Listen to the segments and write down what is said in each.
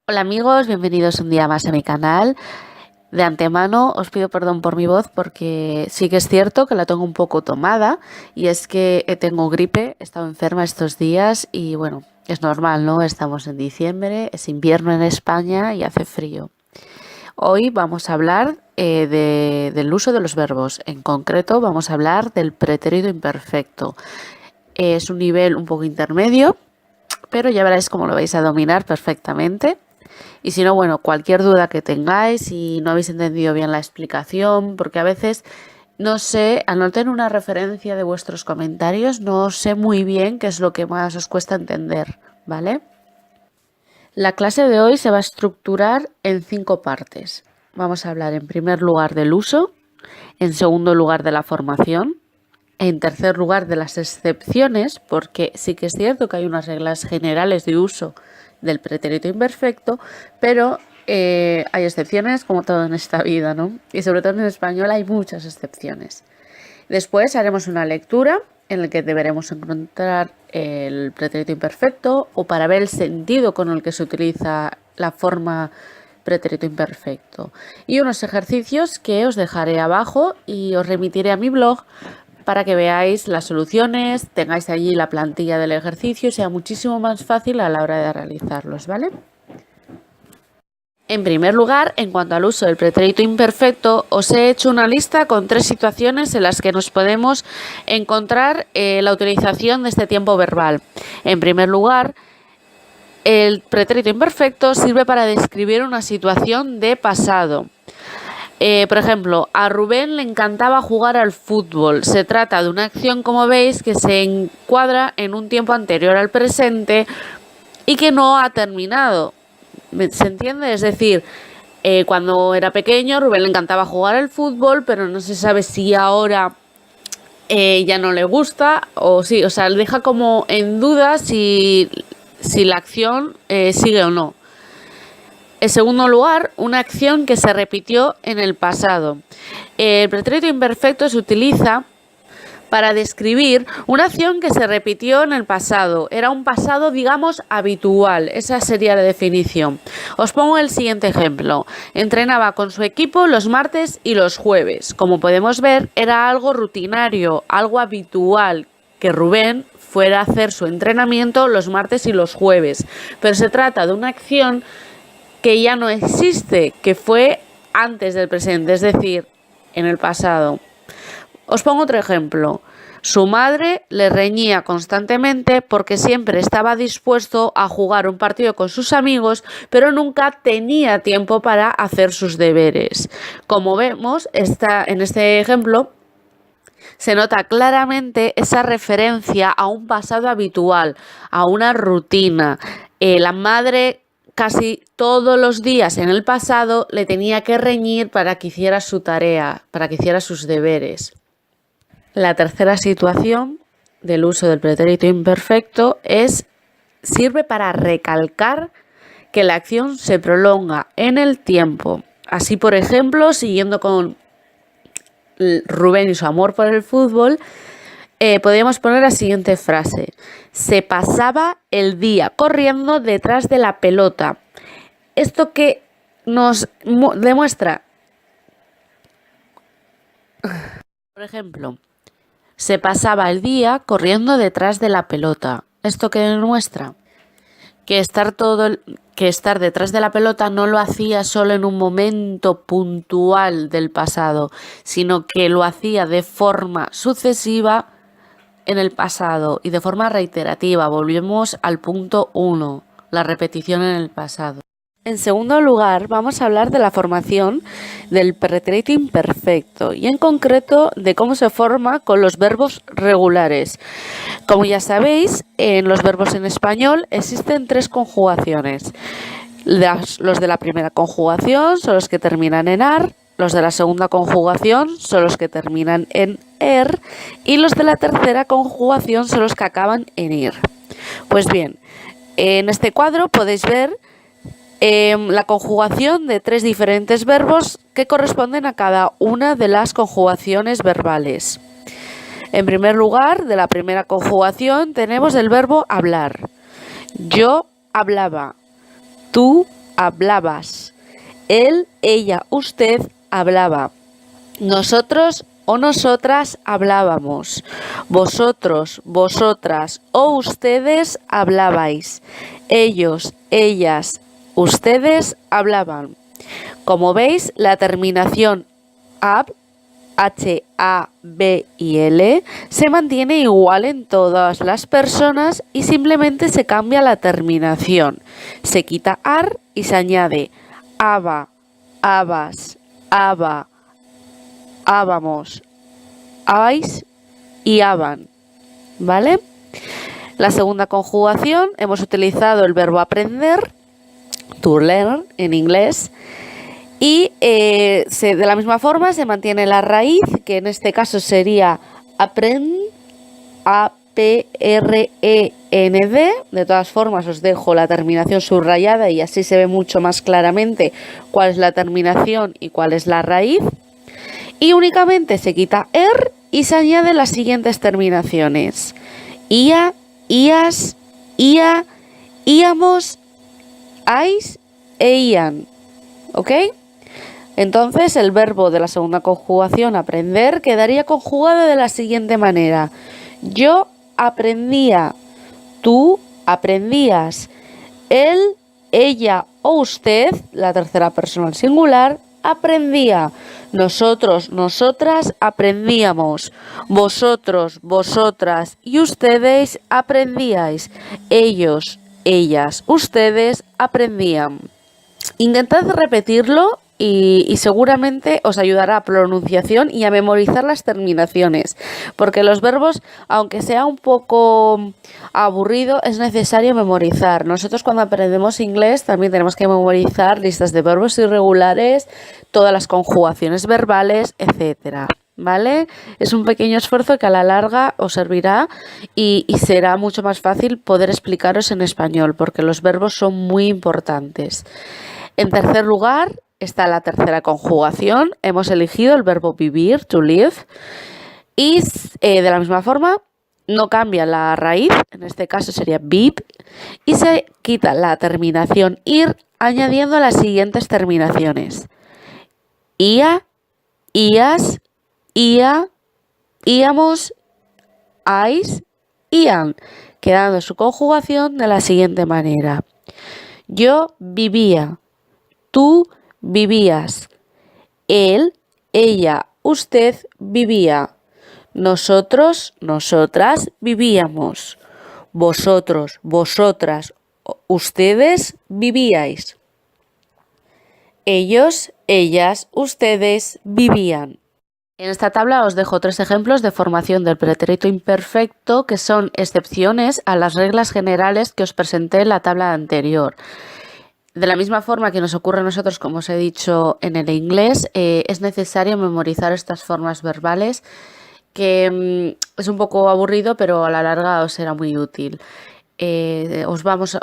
Hola amigos, bienvenidos un día más a mi canal. De antemano os pido perdón por mi voz porque sí que es cierto que la tengo un poco tomada y es que tengo gripe, he estado enferma estos días y bueno, es normal, ¿no? Estamos en diciembre, es invierno en España y hace frío. Hoy vamos a hablar del uso de los verbos, en concreto vamos a hablar del pretérito imperfecto. Es un nivel un poco intermedio, pero ya veréis cómo lo vais a dominar perfectamente. Y si no, bueno, cualquier duda que tengáis y no habéis entendido bien la explicación, porque a veces, no sé, al no tener una referencia de vuestros comentarios, no sé muy bien qué es lo que más os cuesta entender, ¿vale? La clase de hoy se va a estructurar en 5 partes. Vamos a hablar en primer lugar del uso, en segundo lugar de la formación, en tercer lugar de las excepciones, porque sí que es cierto que hay unas reglas generales de uso del pretérito imperfecto, pero hay excepciones como todo en esta vida, ¿no? Y sobre todo en español hay muchas excepciones. Después haremos una lectura en la que deberemos encontrar el pretérito imperfecto o para ver el sentido con el que se utiliza la forma pretérito imperfecto. Y unos ejercicios que os dejaré abajo y os remitiré a mi blog para que veáis las soluciones, tengáis allí la plantilla del ejercicio y sea muchísimo más fácil a la hora de realizarlos, ¿vale? En primer lugar, en cuanto al uso del pretérito imperfecto, os he hecho una lista con 3 situaciones en las que nos podemos encontrar la utilización de este tiempo verbal. En primer lugar, el pretérito imperfecto sirve para describir una situación de pasado. Por ejemplo, a Rubén le encantaba jugar al fútbol. Se trata de una acción, como veis, que se encuadra en un tiempo anterior al presente y que no ha terminado. ¿Se entiende? Es decir, cuando era pequeño, Rubén le encantaba jugar al fútbol, pero no se sabe si ahora ya no le gusta o sí. O sea, deja como en duda si la acción sigue o no. En segundo lugar, una acción que se repitió en el pasado. El pretérito imperfecto se utiliza para describir una acción que se repitió en el pasado. Era un pasado, digamos, habitual. Esa sería la definición. Os pongo el siguiente ejemplo. Entrenaba con su equipo los martes y los jueves. Como podemos ver, era algo rutinario, algo habitual, que Rubén fuera a hacer su entrenamiento los martes y los jueves. Pero se trata de una acción que ya no existe, que fue antes del presente, es decir, en el pasado. Os pongo otro ejemplo. Su madre le reñía constantemente porque siempre estaba dispuesto a jugar un partido con sus amigos, pero nunca tenía tiempo para hacer sus deberes. Como vemos, en este ejemplo se nota claramente esa referencia a un pasado habitual, a una rutina. La madre casi todos los días en el pasado le tenía que reñir para que hiciera su tarea, para que hiciera sus deberes. La tercera situación del uso del pretérito imperfecto sirve para recalcar que la acción se prolonga en el tiempo. Así, por ejemplo, siguiendo con Rubén y su amor por el fútbol, podríamos poner la siguiente frase. Se pasaba el día corriendo detrás de la pelota. ¿Esto qué nos demuestra? Por ejemplo, se pasaba el día corriendo detrás de la pelota. ¿Esto qué demuestra? Que estar detrás de la pelota no lo hacía solo en un momento puntual del pasado, sino que lo hacía de forma sucesiva en el pasado y de forma reiterativa. Volvemos al punto 1, la repetición en el pasado. En segundo lugar, vamos a hablar de la formación del pretérito imperfecto y en concreto de cómo se forma con los verbos regulares. Como ya sabéis, en los verbos en español existen 3 conjugaciones. Los de la primera conjugación son los que terminan en ar, los de la segunda conjugación son los que terminan en er y los de la tercera conjugación son los que acaban en ir. Pues bien, en este cuadro podéis ver la conjugación de 3 diferentes verbos que corresponden a cada una de las conjugaciones verbales. En primer lugar, de la primera conjugación tenemos el verbo hablar. Yo hablaba, tú hablabas. Él, ella, usted hablaba. Nosotros o nosotras hablábamos. Vosotros, vosotras o ustedes hablabais. Ellos, ellas, ustedes hablaban. Como veis, la terminación ab, H, A, B y L se mantiene igual en todas las personas y simplemente se cambia la terminación. Se quita ar y se añade aba, abas, aba, ábamos, habáis y haban, ¿vale? La segunda conjugación, hemos utilizado el verbo aprender, to learn en inglés, y de la misma forma se mantiene la raíz, que en este caso sería aprend, A-P-R-E-N-D. De todas formas os dejo la terminación subrayada y así se ve mucho más claramente cuál es la terminación y cuál es la raíz. Y únicamente se quita er y se añaden las siguientes terminaciones: ia, ias, ia, íamos, ais e ian. ¿Ok? Entonces el verbo de la segunda conjugación, aprender, quedaría conjugado de la siguiente manera: yo aprendía, tú aprendías, él, ella o usted, la tercera persona al singular, aprendía. Nosotros, nosotras aprendíamos. Vosotros, vosotras y ustedes aprendíais. Ellos, ellas, ustedes aprendían. Intentad repetirlo y seguramente os ayudará a pronunciación y a memorizar las terminaciones, porque los verbos, aunque sea un poco aburrido, es necesario memorizar. Nosotros cuando aprendemos inglés también tenemos que memorizar listas de verbos irregulares, todas las conjugaciones verbales, etcétera. ¿Vale? Es un pequeño esfuerzo que a la larga os servirá y será mucho más fácil poder explicaros en español, porque los verbos son muy importantes. En tercer lugar está la tercera conjugación. Hemos elegido el verbo vivir, to live, y de la misma forma no cambia la raíz, en este caso sería viv, y se quita la terminación ir añadiendo las siguientes terminaciones: ia, ias, ia, íamos, ais, ian, quedando su conjugación de la siguiente manera: yo vivía, tú vivías, él, ella, usted vivía, nosotros, nosotras vivíamos, vosotros, vosotras, ustedes vivíais, ellos, ellas, ustedes vivían. En esta tabla os dejo 3 ejemplos de formación del pretérito imperfecto que son excepciones a las reglas generales que os presenté en la tabla anterior. De la misma forma que nos ocurre a nosotros, como os he dicho en el inglés, es necesario memorizar estas formas verbales, que es un poco aburrido, pero a la larga os será muy útil.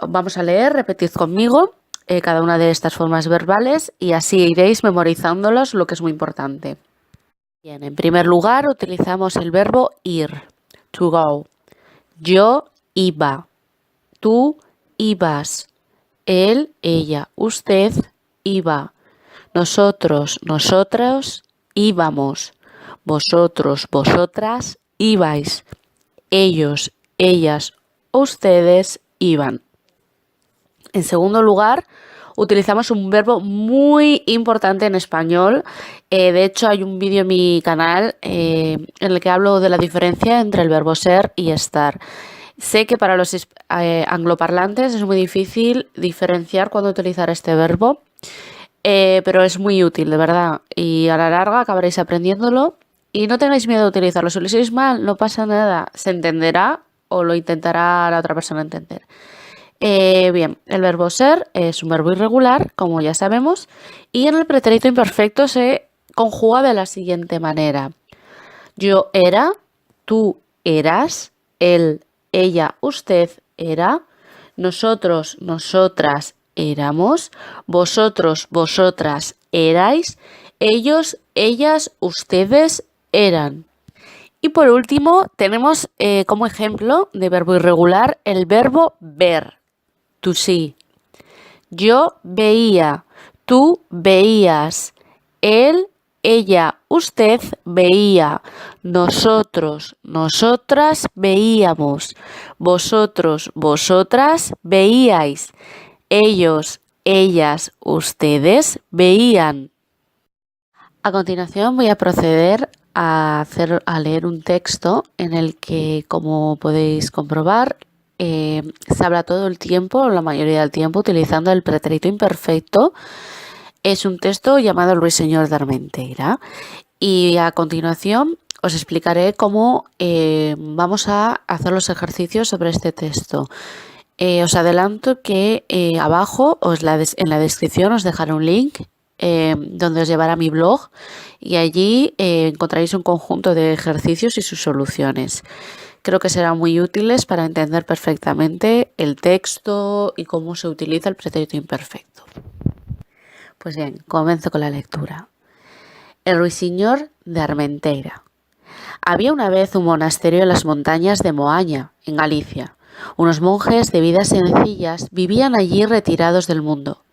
Vamos a leer, repetid conmigo cada una de estas formas verbales y así iréis memorizándolos, lo que es muy importante. Bien, en primer lugar utilizamos el verbo ir, to go. Yo iba, tú ibas, él, ella, usted iba, nosotros, nosotros íbamos, vosotros, vosotras ibais, ellos, ellas, ustedes iban. En segundo lugar, utilizamos un verbo muy importante en español. De hecho, hay un vídeo en mi canal en el que hablo de la diferencia entre el verbo ser y estar. Sé que para los angloparlantes es muy difícil diferenciar cuándo utilizar este verbo, pero es muy útil, de verdad. Y a la larga acabaréis aprendiéndolo y no tengáis miedo de utilizarlo. Si lo hicierais mal, no pasa nada. Se entenderá o lo intentará la otra persona entender. Bien, el verbo ser es un verbo irregular, como ya sabemos, y en el pretérito imperfecto se conjuga de la siguiente manera: yo era, tú eras, él, ella, usted era, nosotros, nosotras éramos, vosotros, vosotras erais, ellos, ellas, ustedes eran. Y por último tenemos como ejemplo de verbo irregular el verbo ver, to see. Yo veía, tú veías, él, ella, usted veía, nosotros, nosotras veíamos, vosotros, vosotras veíais, ellos, ellas, ustedes veían. A continuación voy a proceder a leer un texto en el que, como podéis comprobar, se habla todo el tiempo, la mayoría del tiempo, utilizando el pretérito imperfecto. Es un texto llamado El Ruiseñor de Armenteira. Y a continuación os explicaré cómo vamos a hacer los ejercicios sobre este texto. Os adelanto que abajo en la descripción os dejaré un link donde os llevará a mi blog y allí encontraréis un conjunto de ejercicios y sus soluciones. Creo que serán muy útiles para entender perfectamente el texto y cómo se utiliza el pretérito imperfecto. Pues bien, comienzo con la lectura. El Ruiseñor de Armenteira. Había una vez un monasterio en las montañas de Moaña, en Galicia. Unos monjes de vidas sencillas vivían allí retirados del mundo.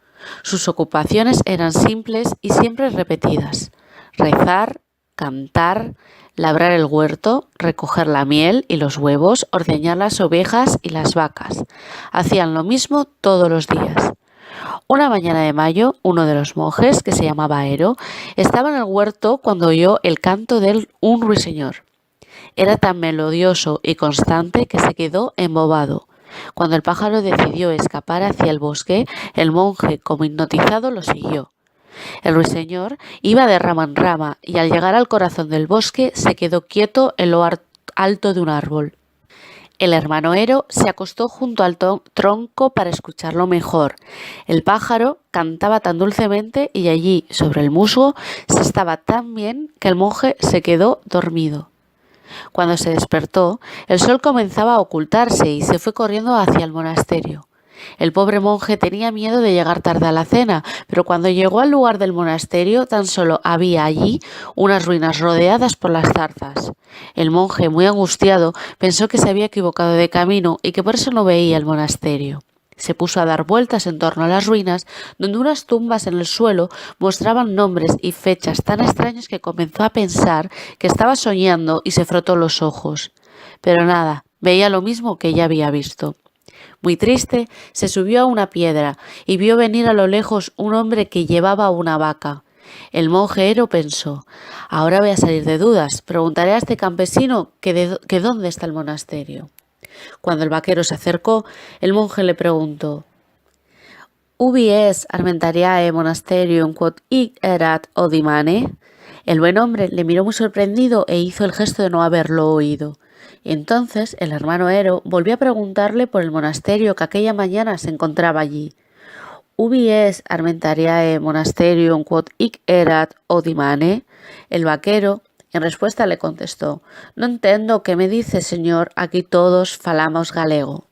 Sus ocupaciones eran simples y siempre repetidas: rezar, cantar, labrar el huerto, recoger la miel y los huevos, ordeñar las ovejas y las vacas. Hacían lo mismo todos los días. Una mañana de mayo, uno de los monjes, que se llamaba Ero, estaba en el huerto cuando oyó el canto de un ruiseñor. Era tan melodioso y constante que se quedó embobado. Cuando el pájaro decidió escapar hacia el bosque, el monje, como hipnotizado, lo siguió. El ruiseñor iba de rama en rama y al llegar al corazón del bosque se quedó quieto en lo alto de un árbol. El hermano Ero se acostó junto al tronco para escucharlo mejor. El pájaro cantaba tan dulcemente y allí, sobre el musgo, se estaba tan bien que el monje se quedó dormido. Cuando se despertó, el sol comenzaba a ocultarse y se fue corriendo hacia el monasterio. El pobre monje tenía miedo de llegar tarde a la cena, pero cuando llegó al lugar del monasterio tan solo había allí unas ruinas rodeadas por las zarzas. El monje, muy angustiado, pensó que se había equivocado de camino y que por eso no veía el monasterio. Se puso a dar vueltas en torno a las ruinas, donde unas tumbas en el suelo mostraban nombres y fechas tan extraños que comenzó a pensar que estaba soñando y se frotó los ojos. Pero nada, veía lo mismo que ya había visto. Muy triste, se subió a una piedra y vio venir a lo lejos un hombre que llevaba una vaca. El monje Ero pensó: ahora voy a salir de dudas, preguntaré a este campesino que dónde está el monasterio. Cuando el vaquero se acercó, el monje le preguntó: «¿Ubi es Armentariae monasterium quod hic erat odimane?» El buen hombre le miró muy sorprendido e hizo el gesto de no haberlo oído. Entonces el hermano Ero volvió a preguntarle por el monasterio que aquella mañana se encontraba allí. «¿Ubi es Armentariae monasterium quod hic erat odimane?» El vaquero, en respuesta, le contestó: «No entendo qué me dice, señor, aquí todos falamos galego».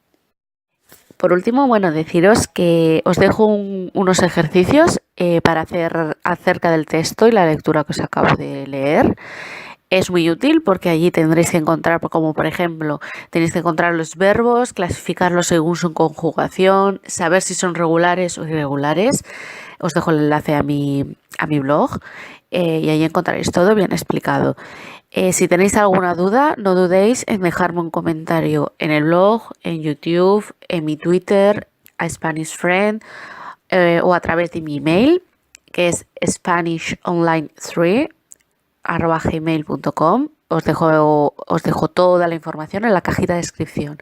Por último, deciros que os dejo unos ejercicios para hacer acerca del texto y la lectura que os acabo de leer. Es muy útil porque allí tendréis que encontrar, como por ejemplo, tenéis que encontrar los verbos, clasificarlos según su conjugación, saber si son regulares o irregulares. Os dejo el enlace a mi blog y ahí encontraréis todo bien explicado. Si tenéis alguna duda, no dudéis en dejarme un comentario en el blog, en YouTube, en mi Twitter, a Spanish Friend o a través de mi email, que es spanishonline3@gmail.com. Os dejo toda la información en la cajita de descripción.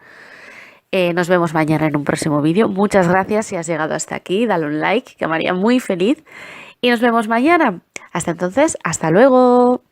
Nos vemos mañana en un próximo vídeo. Muchas gracias si has llegado hasta aquí. Dale un like, que me haría muy feliz. Y nos vemos mañana. Hasta entonces, hasta luego.